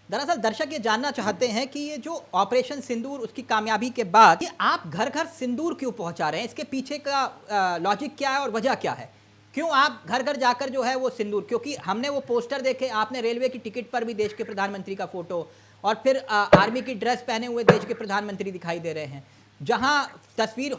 दरअसल दर्शक ये जानना चाहते हैं कि ये जो ऑपरेशन सिंदूर उसकी कामयाबी के बाद ये आप घर घर सिंदूर क्यों पहुंचा रहे हैं, इसके पीछे का लॉजिक क्या है और वजह क्या है? क्यों आप घर घर जाकर जो है वो सिंदूर, क्योंकि हमने वो पोस्टर देखे, आपने रेलवे की टिकट पर भी देश के प्रधानमंत्री का फोटो और फिर आर्मी की ड्रेस पहने हुए देश के प्रधानमंत्री दिखाई दे रहे हैं, जहां तस्वीर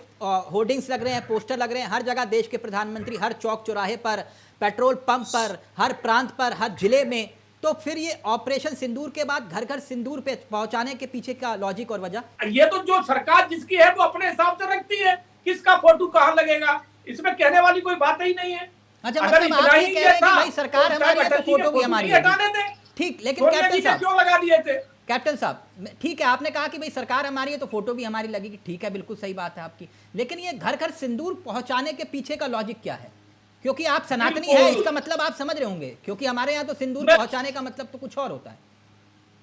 होर्डिंग्स लग रहे हैं, पोस्टर लग रहे हैं, हर जगह देश के प्रधानमंत्री, हर चौक चौराहे पर, पेट्रोल पंप पर, हर प्रांत पर, हर जिले में। तो फिर ये ऑपरेशन सिंदूर के बाद घर घर सिंदूर पे पहुंचाने के पीछे का लॉजिक और वजह? ये तो जो सरकार जिसकी है वो अपने हिसाब से रखती है, किसका फोटो कहां लगेगा, इसमें कहने वाली कोई बात ही नहीं है। अच्छा, मतलब आप ये कह रहे हैं कि भाई सरकार हमारी है तो फोटो भी हमारी है। ठीक, लेकिन कैप्टन साहब क्यों लगा दिए थे? कैप्टन साहब ठीक है, आपने कहा कि भाई सरकार हमारी है तो फोटो भी हमारी लगेगी, ठीक है, बिल्कुल सही बात है आपकी, लेकिन ये घर घर सिंदूर पहुंचाने के पीछे का लॉजिक क्या है? क्योंकि आप सनातनी है, इसका मतलब आप समझ रहे होंगे, क्योंकि हमारे यहाँ तो सिंदूर पहुंचाने का मतलब तो कुछ और होता है।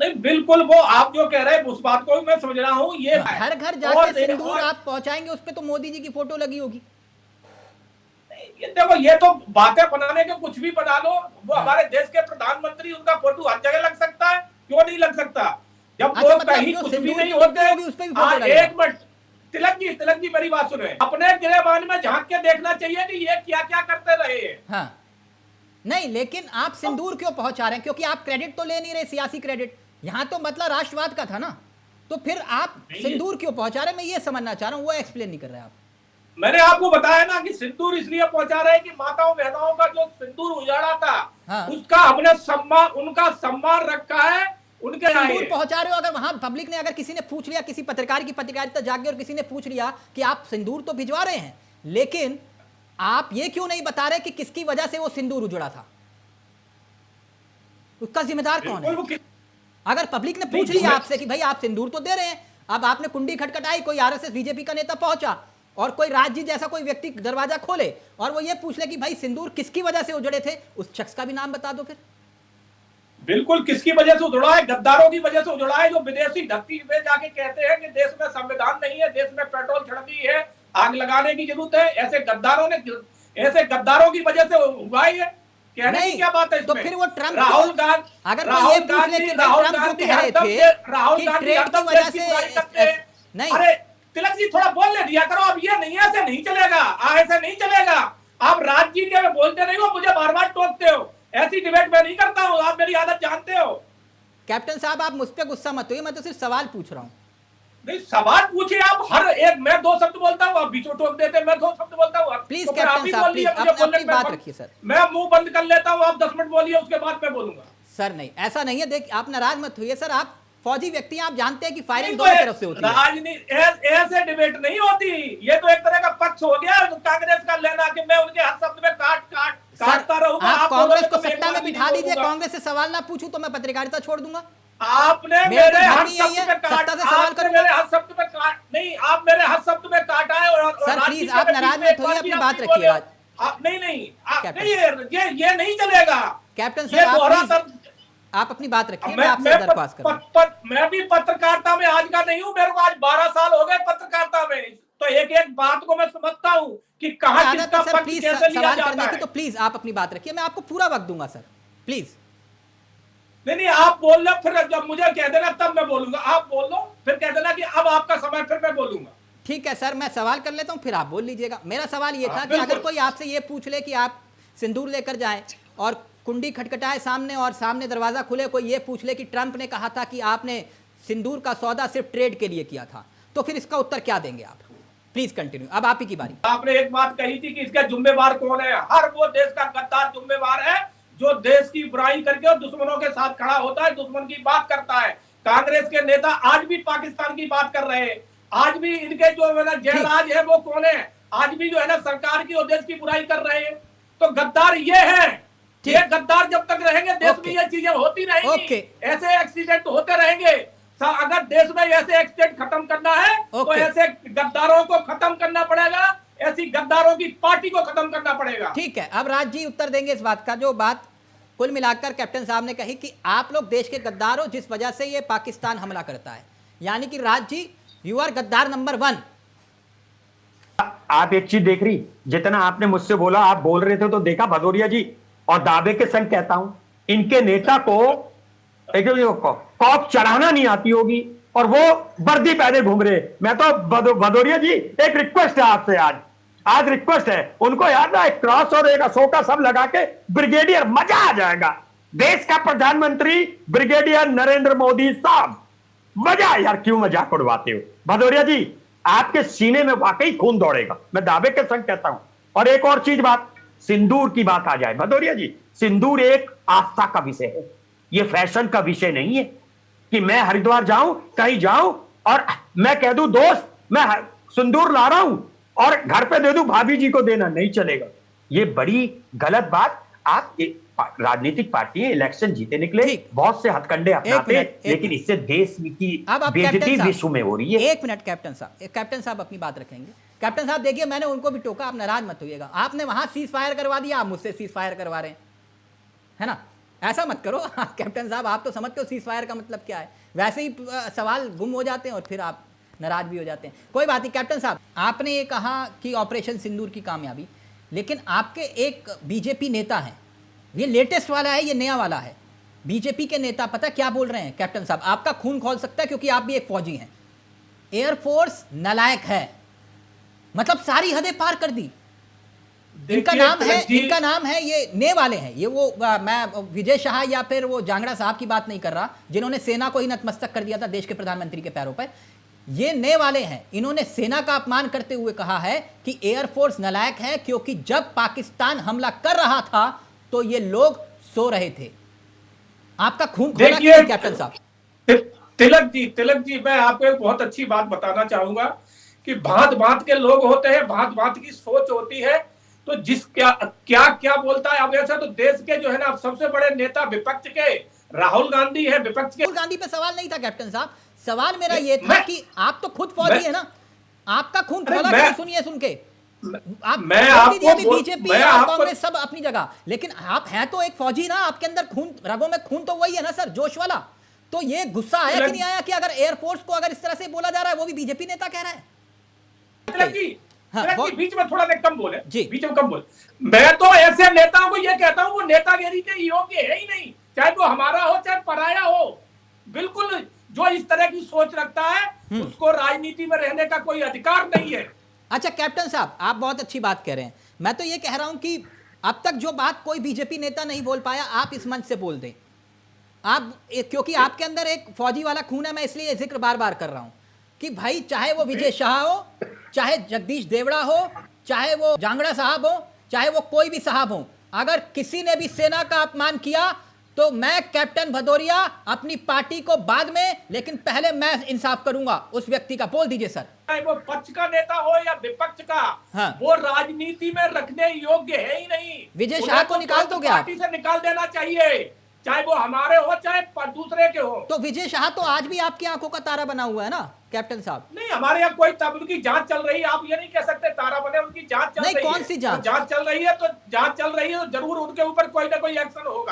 नहीं, बिल्कुल वो आप जो कह रहे हैं उस बात को मैं समझ रहा हूँ। ये घर घर जाके सिंदूर आप पहुंचाएंगे, उस पर तो मोदी जी की फोटो लगी होगी। ये देखो, ये तो बातें बनाने के कुछ भी बना लो, वो हमारे देश के प्रधानमंत्री, उनका फोटो हर जगह लग सकता है, क्यों नहीं लग सकता? जब वो कहीं कुछ भी नहीं होते। एक मिनट, तिलक जी मेरी बात सुने। अपने गिरेबान में झांक के देखना चाहिए कि ये क्या क्या करते रहे हैं। हाँ, नहीं, लेकिन आप सिंदूर क्यों पहुंचा रहे हैं? क्योंकि आप क्रेडिट तो ले नहीं रहे, सियासी क्रेडिट, यहां तो मतलब राष्ट्रवाद का था ना, तो फिर आप सिंदूर क्यों पहुंचा रहे हैं? मैं ये समझना चाह रहा हूं, वो एक्सप्लेन नहीं कर रहे आप। मैंने आपको बताया ना कि सिंदूर इसलिए पहुंचा रहे हैं कि माताओं बहनों का जो सिंदूर उजाड़ा था, हाँ, उसका हमने सम्मान, उनका सम्मान रखा है, उनके सिंदूर पहुंचा रहे हो। अगर वहां पब्लिक ने, अगर किसी ने पूछ लिया, किसी पत्रकार की पत्रकारिता जाग गई और किसी ने पूछ लिया कि आप सिंदूर तो भिजवा रहे हैं, लेकिन आप ये क्यों नहीं बता रहे कि किसकी वजह से वो सिंदूर उजड़ा था? उसका जिम्मेदार कौन है? अगर पब्लिक ने पूछ लिया आपसे कि भाई आप सिंदूर तो दे रहे हैं, अब आपने कुंडी खटखटाई, कोई आरएसएस बीजेपी का नेता पहुंचा और कोई राज जी जैसा कोई व्यक्ति दरवाजा खोले और वो ये पूछ ले कि भाई सिंदूर किसकी वजह से उजड़े थे, उस शख्स का भी नाम बता दो फिर। बिल्कुल, किसकी वजह से उजड़ा है? गद्दारों की वजह से उजड़ा है, जो विदेशी धरती पे जाके कहते हैं कि देश में संविधान नहीं है, देश में पेट्रोल छिड़क दी है, आग लगाने की जरूरत है। ऐसे गद्दारों की वजह से हुआ है। कहने की क्या बात है इसमें? तो फिर वो ट्रम्प, राहुल गांधी, अगर राहुल गांधी नहीं, अरे तिलक जी थोड़ा बोल ले दिया करो। अब ये नहीं, ऐसे नहीं चलेगा, ऐसे नहीं चलेगा। आप राजनीति के बोलते नहीं हो, मुझे बार बार टोकते हो। ऐसी डिबेट मैं नहीं करता हूं, आप मेरी आदत जानते हो। कैप्टन साहब आप मुझ पे गुस्सा मत होइए, मैं तो सिर्फ सवाल पूछ रहा हूं। नहीं, सवाल पूछिए आप। हर एक, मैं 2 शब्द बोलता हूं, आप बीच में टोक देते हैं, मैं 2 शब्द बोलता हूं। प्लीज कैप्टन साहब, प्लीज अपनी बात रखिए सर। मैं मुंह बंद कर लेता हूं, आप 10 मिनट बोलिए, उसके बाद मैं बोलूंगा। सर नहीं, ऐसा नहीं है, देख आप नाराज मत होइए सर, आप फौजी व्यक्ति हैं, आप जानते हैं कि फायरिंग दोनों तरफ से होती है। राजनीति ऐसे डिबेट नहीं होती, ये तो एक तरह का पक्ष हो गया कांग्रेस का लेना कि मैं उनके हर शब्द में काटता रहूंगा। आप कांग्रेस को सत्ता में बिठा दीजिए, कांग्रेस से सवाल ना पूछूं तो मैं पत्रकारिता छोड़ दूंगा। आपने मेरे हर शब्द में काट नहीं, आप मेरे हर शब्द में काटा है। और सर प्लीज आप नाराज मत होइए, अपनी बात रखिए। नहीं, ये नहीं चलेगा कैप्टन साहब, आप अपनी बात रखिए, मैं आपसे दरख्वास्त कर रहा हूं। मैं भी पत्रकारिता में आज का नहीं हूं, मेरे को आज 12 साल हो गए पत्रकारिता में, तो एक एक बात को मैं समझता हूं कि कहां किसका पक्ष कैसे लिया जाता है। तो प्लीज आप अपनी बात रखिए, मैं आपको पूरा वक्त दूंगा सर, प्लीज। नहीं, आप बोल लो, फिर जब मुझे कह देना तब मैं बोलूंगा। आप बोल लो, फिर कह देना कि अब आपका समय, फिर मैं बोलूंगा। ठीक है सर, मैं सवाल कर लेता हूं, फिर आप बोल लीजिएगा। मेरा सवाल ये था कि अगर कोई आपसे ये पूछ ले कि आप सिंदूर लेकर जाएं और कुंडी खटखटाए सामने और सामने दरवाजा खुले, कोई ये पूछ ले कि ट्रंप ने कहा था कि आपने सिंदूर का सौदा सिर्फ ट्रेड के लिए किया था, तो फिर इसका उत्तर क्या देंगे आप? प्लीज कंटिन्यू, अब आप ही की बारी। आपने एक बात कही थी कि इसका जिम्मेवार कौन है? हर वो देश का गद्दार जिम्मेवार है जो देश की बुराई करके और दुश्मनों के साथ खड़ा होता है, दुश्मन की बात करता है। कांग्रेस के नेता आज भी पाकिस्तान की बात कर रहे हैं, आज भी इनके जो जयराज है वो कौन है, आज भी जो है ना सरकार की और देश की बुराई कर रहे हैं। तो गद्दार ये है, ये गद्दार जब तक रहेंगे देश में ये चीजें होती रहेंगी, ऐसे एक्सीडेंट होते रहेंगे। अगर देश में ऐसे एक्सीडेंट खत्म करना है तो ऐसे गद्दारों को खत्म करना पड़ेगा, ऐसी गद्दारों की पार्टी को खत्म करना पड़ेगा। ठीक है, अब राज जी उत्तर देंगे इस बात का। जो बात कुल मिलाकर कैप्टन साहब ने कही कि आप लोग देश के गद्दार हो जिस वजह से ये पाकिस्तान हमला करता है, यानी कि राज जी यू आर गद्दार नंबर 1। आप एक चीज देख रही, जितना आपने मुझसे बोला, आप बोल रहे थे तो देखा भदौरिया जी, और दावे के संग कहता हूं, इनके नेता को एक कॉप चढ़ाना नहीं आती होगी और वो वर्दी पहने घूम रहे। मैं तो भदौरिया जी, एक रिक्वेस्ट है आपसे, आज रिक्वेस्ट है उनको यार ना, एक क्रॉस और एक अशोका सब लगा के ब्रिगेडियर, मजा आ जाएगा। देश का प्रधानमंत्री ब्रिगेडियर नरेंद्र मोदी साहब, मजा। यार क्यों मजाक उड़वाते हो भदौरिया जी, आपके सीने में वाकई खून दौड़ेगा, मैं दावे के संग कहता हूं। और एक और चीज, बात सिंदूर की बात आ जाए भदौरिया जी, सिंदूर एक आस्था का विषय है, ये फैशन का विषय नहीं है कि मैं हरिद्वार जाऊं, कहीं जाऊं और मैं कह दूं दोस्त मैं सिंदूर ला रहा हूं और घर पे दे दूं भाभी जी को देना, नहीं चलेगा। ये बड़ी गलत बात। आप राजनीतिक पार्टी इलेक्शन जीते निकले, बहुत से हथकंडे अपनाते हैं, लेकिन इससे देश की बेइज्जती विश्व में हो रही है। एक मिनट कैप्टन साहब अपनी बात रखेंगे। कैप्टन साहब देखिए, मैंने उनको भी टोका, आप नाराज मत होइएगा। आपने वहां सीज फायर करवा दिया, आप मुझसे सीज फायर करवा रहे हैं, है ना? ऐसा मत करो कैप्टन साहब, आप तो समझते हो सीज फायर का मतलब क्या है। वैसे ही सवाल गुम हो जाते हैं और फिर आप नाराज भी हो जाते हैं। कोई बात नहीं कैप्टन साहब, आपने ये कहा कि ऑपरेशन सिंदूर की कामयाबी, लेकिन आपके एक बीजेपी नेता हैं, ये लेटेस्ट वाला है, ये नया वाला है। बीजेपी के नेता पता क्या बोल रहे हैं कैप्टन साहब, आपका खून खौल सकता है क्योंकि आप भी एक फौजी हैं। एयरफोर्स नालायक है, मतलब सारी हदें पार कर दी। इनका नाम है ये नए वाले हैं, ये वो मैं विजय शाह या फिर वो जांगड़ा साहब की बात नहीं कर रहा जिन्होंने सेना को ही नतमस्तक कर दिया था देश के प्रधानमंत्री के पैरों पर। ये नए वाले हैं, इन्होंने सेना का अपमान करते हुए कहा है कि एयरफोर्स नालायक है क्योंकि जब पाकिस्तान हमला कर रहा था तो ये लोग सो रहे थे। आपका खून खोला क्यों कैप्टन साहब? तिलक जी मैं आपको एक बहुत अच्छी बात बताना चाहूंगा कि भांत भांत के लोग होते हैं, भांत भांत की सोच होती है। तो जिस क्या बोलता है अब ऐसा, तो देश के जो है ना सबसे बड़े नेता विपक्ष के राहुल गांधी है, विपक्ष के। राहुल गांधी पे सवाल नहीं था कैप्टन साहब, सवाल मेरा ये था कि आप तो खुद फौजी है ना, आपका खून खोला क्यों? सुनिए सुन के बीजेपी और कांग्रेस सब अपनी जगह, लेकिन आप हैं तो एक फौजी ना, आपके अंदर खून, रगों में खून तो वही है ना सर, जोश वाला। तो ये गुस्सा आया कि नहीं आया कि अगर एयरफोर्स को अगर इस तरह से बोला जा रहा है, वो भी बीजेपी नेता कह रहा है? बीच में थोड़ा कम बोले, बीच में कम बोले। मैं तो ऐसे नेताओं को ये कहता हूं वो नेतागिरी के योग्य है ही नहीं, चाहे वो हमारा हो चाहे पराया हो। बिल्कुल जो इस तरह की सोच रखता है उसको राजनीति में रहने का कोई अधिकार नहीं है। अच्छा कैप्टन साहब, आप बहुत अच्छी बात कह रहे हैं। मैं तो ये कह रहा हूं कि अब तक जो बात कोई बीजेपी नेता नहीं बोल पाया, आप इस मंच से बोल दें। आप क्योंकि आपके अंदर एक फौजी वाला खून है, मैं इसलिए जिक्र बार बार कर रहा हूं कि भाई चाहे वो विजय शाह हो, चाहे जगदीश देवड़ा हो, चाहे वो जांगड़ा साहब हो, चाहे वो कोई भी साहब हो, अगर किसी ने भी सेना का अपमान किया तो मैं कैप्टन भदौरिया अपनी पार्टी को बाद में, लेकिन पहले मैं इंसाफ करूंगा उस व्यक्ति का। बोल दीजिए सर। वो पक्ष का नेता हो या विपक्ष का, हाँ। वो राजनीति में रखने योग्य है ही नहीं। विजय शाह को निकाल दोगे आप? पार्टी से निकाल देना चाहिए, चाहे वो हमारे हो चाहे दूसरे के हो। तो विजय शाह तो आज भी आपकी आंखों का तारा बना हुआ है ना कैप्टन साहब? नहीं, हमारे यहाँ कोई उनकी जांच चल रही है, आप ये नहीं कह सकते तारा बने, उनकी जांच चल रही है। कौन सी जांच? जांच चल रही है तो जांच चल रही है तो जरूर उनके ऊपर कोई ना कोई एक्शन होगा।